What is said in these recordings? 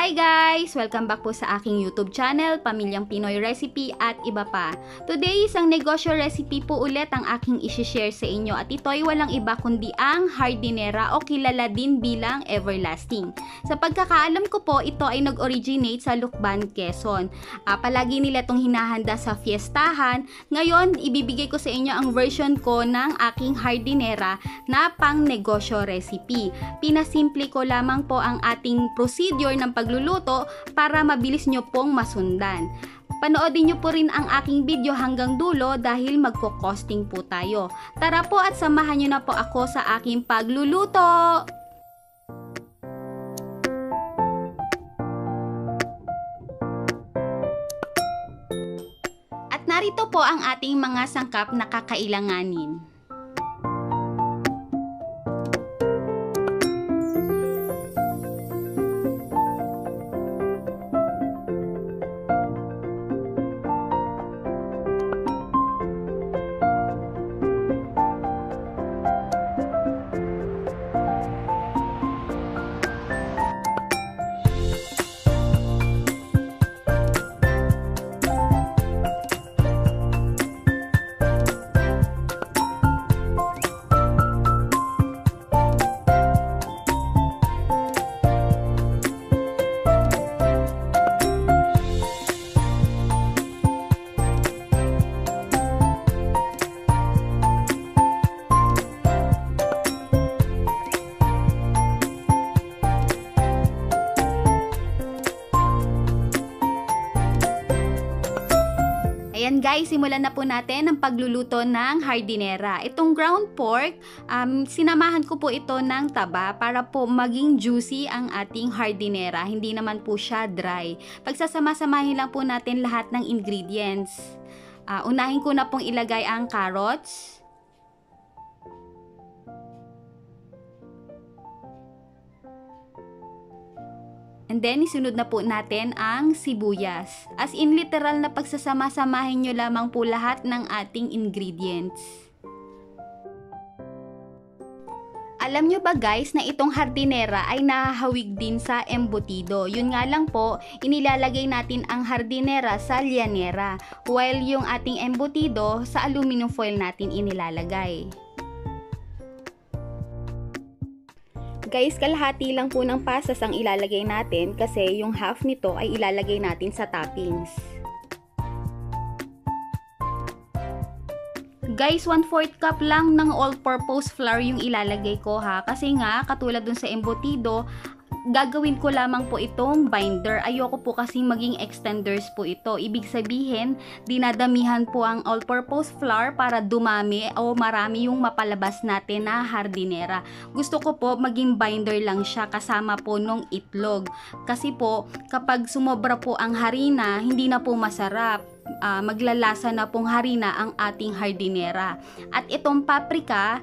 Hi guys! Welcome back po sa aking YouTube channel, Pamilyang Pinoy Recipe at iba pa. Today, isang negosyo recipe po ulit ang aking isi-share sa inyo at ito ay walang iba kundi ang hardinera o kilala din bilang everlasting. Sa pagkakaalam ko po, ito ay nag-originate sa Lucban, Quezon. Palagi nila itong hinahanda sa fiestahan. Ngayon, ibibigay ko sa inyo ang version ko ng aking hardinera na pang negosyo recipe. Pinasimple ko lamang po ang ating procedure ng pagluluto para mabilis nyo pong masundan. Panoodin nyo po rin ang aking video hanggang dulo dahil magko-costing po tayo. Tara po at samahan nyo na po ako sa aking pagluluto! At narito po ang ating mga sangkap na kakailanganin. Ayan guys, simulan na po natin ang pagluluto ng hardinera. Itong ground pork, sinamahan ko po ito ng taba para po maging juicy ang ating hardinera. Hindi naman po siya dry. Pagsasama-samahin lang po natin lahat ng ingredients. Unahin ko na pong ilagay ang carrots. And then, isunod na po natin ang sibuyas. As in, literal na pagsasama-samahin nyo lamang po lahat ng ating ingredients. Alam nyo ba guys na itong hardinera ay nahahawig din sa embutido. Yun nga lang po, inilalagay natin ang hardinera sa llanera, while yung ating embutido sa aluminum foil natin inilalagay. Guys, kalahati lang po ng pasas ang ilalagay natin kasi yung half nito ay ilalagay natin sa toppings. Guys, 1/4 cup lang ng all-purpose flour yung ilalagay ko ha. Kasi nga, katulad dun sa embutido, gagawin ko lamang po itong binder. Ayoko po kasing maging extenders po ito. Ibig sabihin, dinadamihan po ang all-purpose flour para dumami o marami yung mapalabas natin na hardinera. Gusto ko po maging binder lang siya kasama po nung itlog. Kasi po, kapag sumobra po ang harina, hindi na po masarap. Maglalasa na pong harina ang ating hardinera. At itong paprika,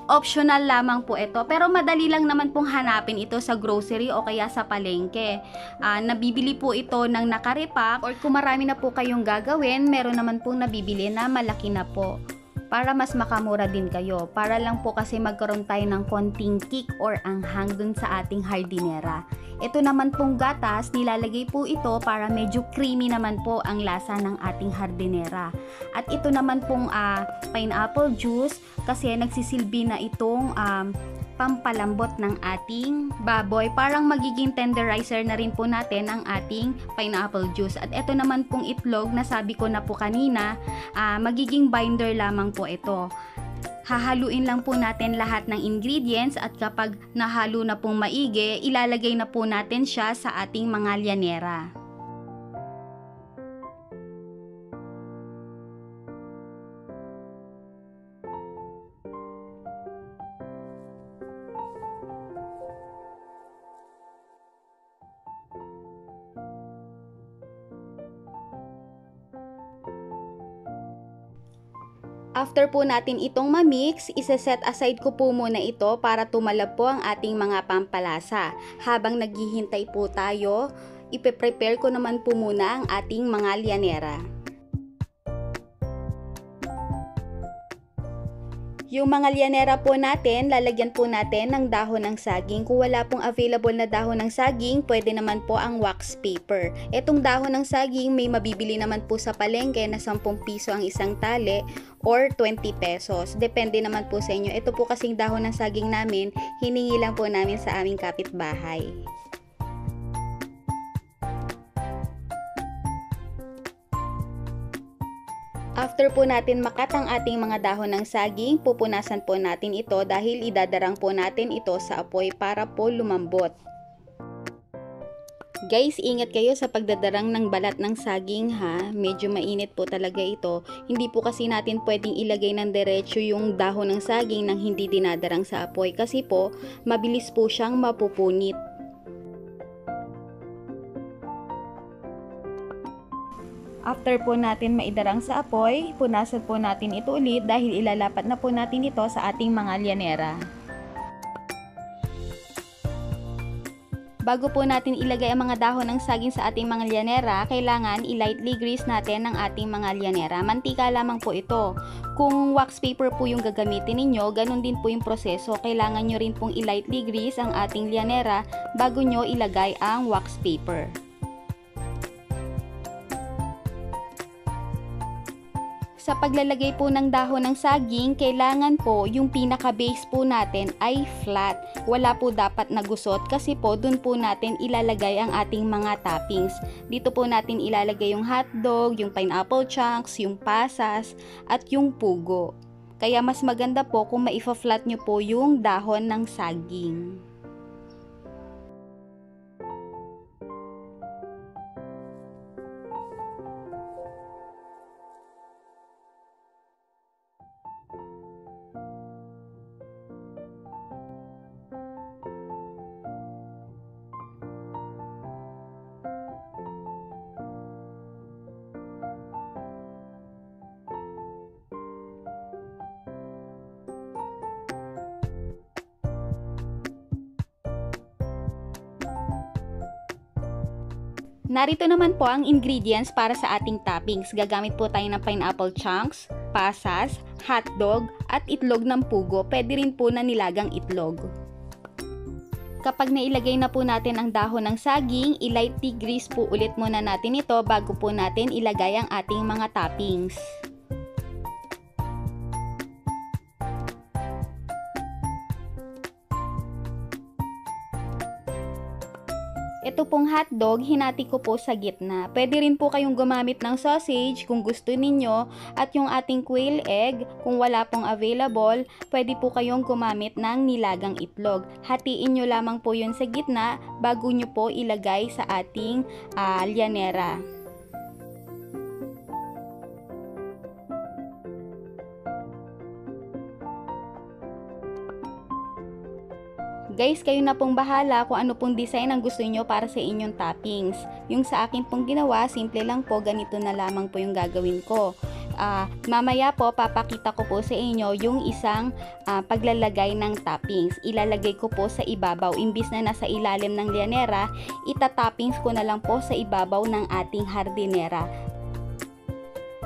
optional lamang po ito. Pero madali lang naman pong hanapin ito sa grocery o kaya sa palengke. Nabibili po ito ng nakarepack or kung marami na po kayong gagawin, meron naman pong nabibili na malaki na po. Para mas makamura din kayo. Para lang po kasi magkaroon tayo ng konting kick or anghang dun sa ating hardinera. Ito naman pong gatas, nilalagay po ito para medyo creamy naman po ang lasa ng ating hardinera. At ito naman pong pineapple juice kasi nagsisilbi na itong pampalambot ng ating baboy. Parang magiging tenderizer na rin po natin ang ating pineapple juice. At ito naman pong itlog na sabi ko na po kanina, magiging binder lamang po ito. Hahaluin lang po natin lahat ng ingredients at kapag nahalo na pong maigi, ilalagay na po natin siya sa ating mga llanera. After po natin itong ma-mix, isa-set aside ko po muna ito para tumalab po ang ating mga pampalasa. Habang naghihintay po tayo, ipe-prepare ko naman po muna ang ating mga llanera. Yung mga lianera po natin, lalagyan po natin ng dahon ng saging. Kung wala pong available na dahon ng saging, pwede naman po ang wax paper. Etong dahon ng saging, may mabibili naman po sa palengke na 10 piso ang isang tali or 20 pesos. Depende naman po sa inyo. Ito po kasing dahon ng saging namin, hiningi lang po namin sa aming kapitbahay. After po natin makat ang ating mga dahon ng saging, pupunasan po natin ito dahil idadarang po natin ito sa apoy para po lumambot. Guys, ingat kayo sa pagdadarang ng balat ng saging ha. Medyo mainit po talaga ito. Hindi po kasi natin pwedeng ilagay ng diretso yung dahon ng saging nang hindi dinadarang sa apoy kasi po mabilis po siyang mapupunit. After po natin maidarang sa apoy, punasan po natin ito ulit dahil ilalapat na po natin ito sa ating mga lianera. Bago po natin ilagay ang mga dahon ng saging sa ating mga lianera, kailangan i-lightly grease natin ang ating mga lianera. Mantika lamang po ito. Kung wax paper po yung gagamitin ninyo, ganun din po yung proseso. Kailangan nyo rin pong i-lightly grease ang ating lianera bago nyo ilagay ang wax paper. Sa paglalagay po ng dahon ng saging, kailangan po yung pinaka-base po natin ay flat. Wala po dapat na gusot kasi po dun po natin ilalagay ang ating mga toppings. Dito po natin ilalagay yung hotdog, yung pineapple chunks, yung pasas, at yung pugo. Kaya mas maganda po kung maifa-flat nyo po yung dahon ng saging. Narito naman po ang ingredients para sa ating toppings. Gagamit po tayo ng pineapple chunks, pasas, hotdog, at itlog ng pugo. Pwede rin po na nilagang itlog. Kapag nailagay na po natin ang dahon ng saging, i-lightly grease po ulit muna natin ito bago po natin ilagay ang ating mga toppings. Ito pong hotdog, hinati ko po sa gitna. Pwede rin po kayong gumamit ng sausage kung gusto ninyo at yung ating quail egg, kung wala pong available, pwede po kayong gumamit ng nilagang itlog. Hatiin nyo lamang po yun sa gitna bago nyo po ilagay sa ating lianera. Guys, kayo na pong bahala kung ano pong design ang gusto niyo para sa inyong toppings. Yung sa akin pong ginawa, simple lang po, ganito na lamang po yung gagawin ko. Mamaya po, papakita ko po sa inyo yung isang paglalagay ng toppings. Ilalagay ko po sa ibabaw. Imbis na nasa ilalim ng lianera, itatoppings ko na lang po sa ibabaw ng ating hardinera.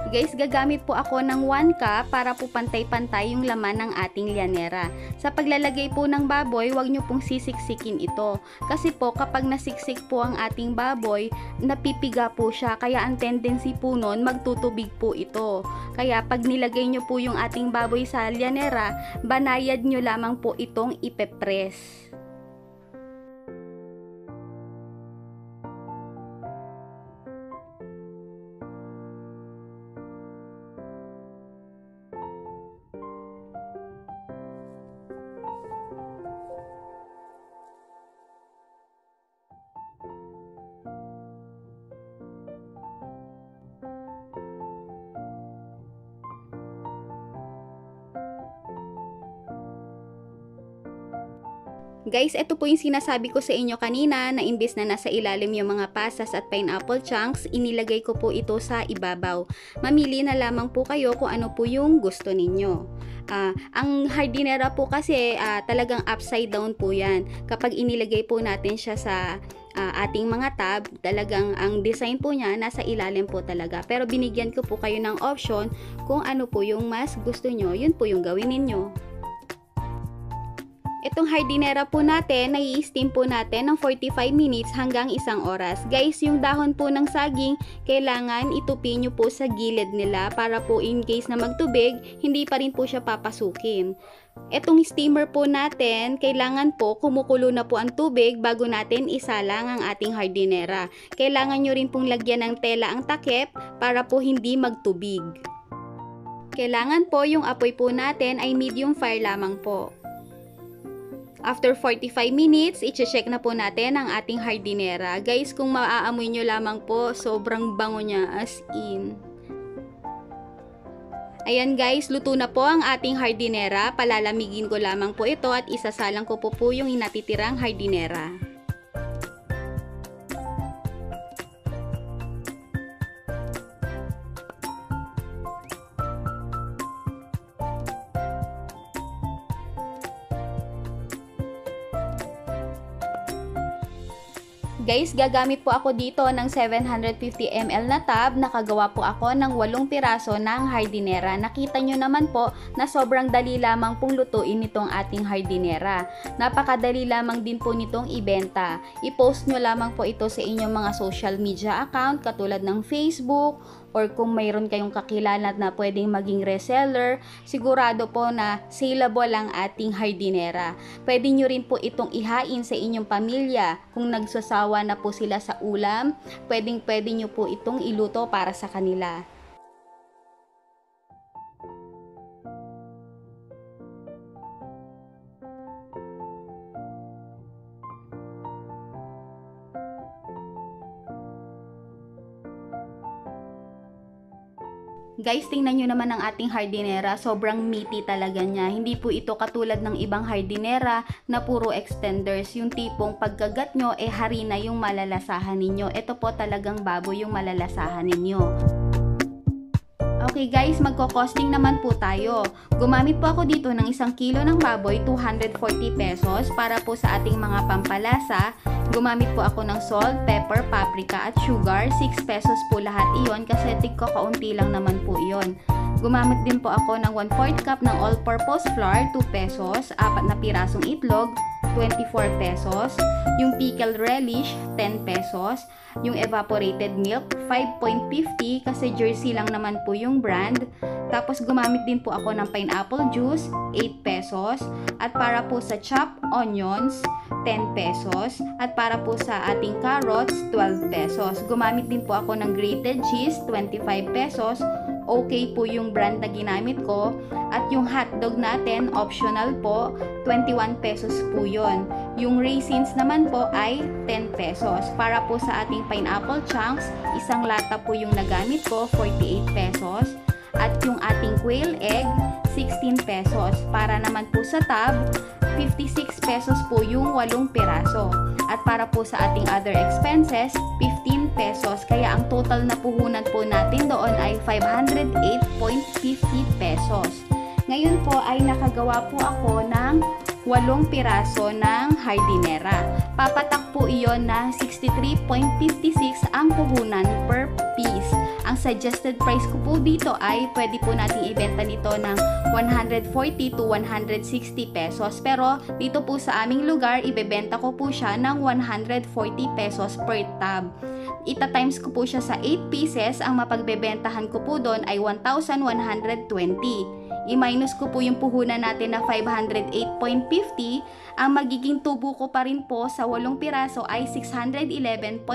Guys, gagamit po ako ng 1 cup para po pantay-pantay yung laman ng ating lianera. Sa paglalagay po ng baboy, huwag nyo pong sisiksikin ito. Kasi po, kapag nasiksik po ang ating baboy, napipiga po siya. Kaya ang tendency po nun, magtutubig po ito. Kaya pag nilagay nyo po yung ating baboy sa lianera, banayad nyo lamang po itong ipepress. Guys, ito po yung sinasabi ko sa inyo kanina na imbes na nasa ilalim yung mga pasas at pineapple chunks, inilagay ko po ito sa ibabaw. Mamili na lamang po kayo kung ano po yung gusto ninyo. Ang hardinera po kasi talagang upside down po yan. Kapag inilagay po natin siya sa ating mga tab, talagang ang design po niya nasa ilalim po talaga. Pero binigyan ko po kayo ng option kung ano po yung mas gusto nyo, yun po yung gawin ninyo. Itong hardinera po natin, nai-steam po natin ng 45 minutes hanggang 1 oras. Guys, yung dahon po ng saging, kailangan itupi nyo po sa gilid nila para po in case na magtubig, hindi pa rin po siya papasukin. Itong steamer po natin, kailangan po kumukulo na po ang tubig bago natin isalang ang ating hardinera. Kailangan nyo rin pong lagyan ng tela ang takip para po hindi magtubig. Kailangan po yung apoy po natin ay medium fire lamang po. After 45 minutes, i-check na po natin ang ating hardinera. Guys, kung maaamoy nyo lamang po, sobrang bango niya as in. Ayan guys, luto na po ang ating hardinera. Palalamigin ko lamang po ito at isasalang ko po yung inatitirang hardinera. Guys, gagamit po ako dito ng 750 ml na tab. Nakagawa po ako ng 8 piraso ng hardinera. Nakita nyo naman po na sobrang dali lamang pong lutuin nitong ating hardinera. Napakadali lamang din po nitong ibenta. I-post nyo lamang po ito sa inyong mga social media account katulad ng Facebook, or kung mayroon kayong kakilala na pwedeng maging reseller, sigurado po na saleable ang ating hardinera. Pwede nyo rin po itong ihain sa inyong pamilya. Kung nagsasawa na po sila sa ulam, pwede nyo po itong iluto para sa kanila. Guys, tingnan nyo naman ang ating hardinera. Sobrang meaty talaga niya. Hindi po ito katulad ng ibang hardinera na puro extenders. Yung tipong pagkagat nyo, harina yung malalasahan ninyo. Ito po talagang baboy yung malalasahan ninyo. Okay guys, magko-costing naman po tayo. Gumamit po ako dito ng 1 kilo ng baboy, 240 pesos. Para po sa ating mga pampalasa, gumamit po ako ng salt, pepper, paprika at sugar. 6 pesos po lahat iyon kasi tig ko kaunti lang naman po iyon. Gumamit din po ako ng 1/4 cup ng all-purpose flour, 2 pesos. 4 na pirasong itlog, 24 pesos. Yung pickled relish, 10 pesos. Yung evaporated milk, 5.50 kasi Jersey lang naman po yung brand. Tapos gumamit din po ako ng pineapple juice, 8 pesos. At para po sa chopped onions, 10 pesos. At para po sa ating carrots, 12 pesos. Gumamit din po ako ng grated cheese, 25 pesos. Okay po yung brand na ginamit ko. At yung hotdog natin, optional po, 21 pesos po yun. Yung raisins naman po ay 10 pesos. Para po sa ating pineapple chunks, isang lata po yung nagamit ko, 48 pesos. At yung ating quail egg, 16 pesos. Para naman po sa tab, 56 pesos po yung 8 piraso. At para po sa ating other expenses, 15 pesos. Kaya ang total na puhunan po natin doon ay 508.50 pesos. Ngayon po ay nakagawa po ako ng 8 piraso ng hardinera. Papatak po iyon na 63.56 ang puhunan per piece. Ang suggested price ko po dito ay pwede po nating ibenta nito ng 140 to 160 pesos. Pero dito po sa aming lugar, ibebenta ko po siya ng 140 pesos per tab. Ita-times ko po siya sa 8 pieces. Ang mapagbebentahan ko po doon ay 1,120. I-minus ko po yung puhunan natin na 508.50. Ang magiging tubo ko pa rin po sa 8 piraso ay 611.50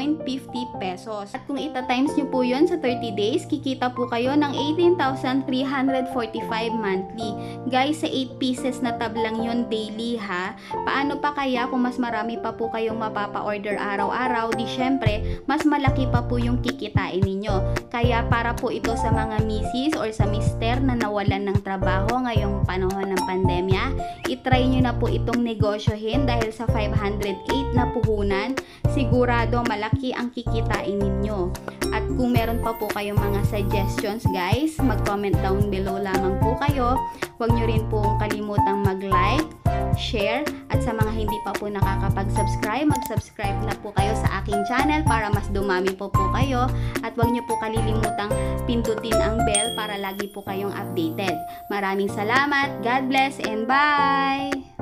pesos. At kung ita-times nyo po yun sa 30 days, kikita po kayo ng 18,345 monthly. Guys, sa 8 pieces na tab lang yun daily ha. Paano pa kaya kung mas marami pa po kayong mapapa-order araw-araw? Di syempre, mas malaki pa po yung kikitain ninyo. Kaya para po ito sa mga misis or sa mister na nawalan ng trabaho ngayong panahon ng pandemya, itry nyo na po itong negosyohin dahil sa 508 na puhunan, sigurado malaki ang kikitain ninyo. At Kung meron pa po kayong mga suggestions guys, mag-comment down below lamang po kayo. Huwag nyo rin pong kalimutang mag-like, share, at sa mga hindi pa po nakakapag-subscribe, mag-subscribe na po kayo sa aking channel para mas dumami po kayo. At huwag nyo po kalilimutang pindutin ang bell para lagi po kayong updated. Maraming salamat, God bless, and bye!